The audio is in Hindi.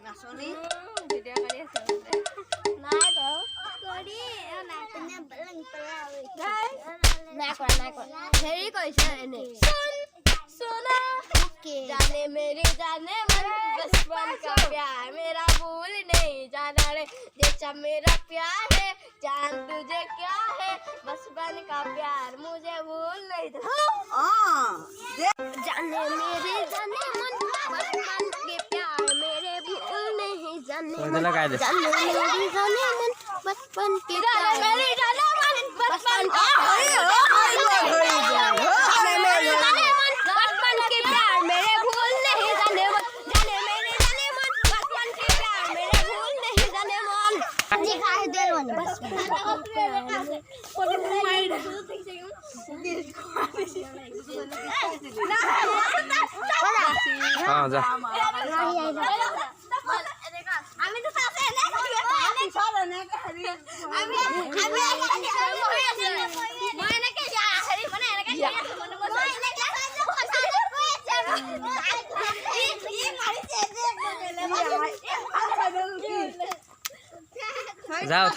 নাচনী ভিডিঅ' কৰি আছে নাই কৰি নাই কৰা হেৰি কৰিছে এনে सोना जाने मेरी जाने मन बचपन का प्यार मेरा भूल नहीं जाना रे जैसा मेरा प्यार है जान तुझे क्या है बचपन का प्यार मुझे भूल नहीं जाने मेरे जाने मन बचपन के प्यार मेरे भूल नहीं जाने जाने मेरी जाने मन बचपन के प्यार मेरी जाने मन बचपन का हाँ जा जाओ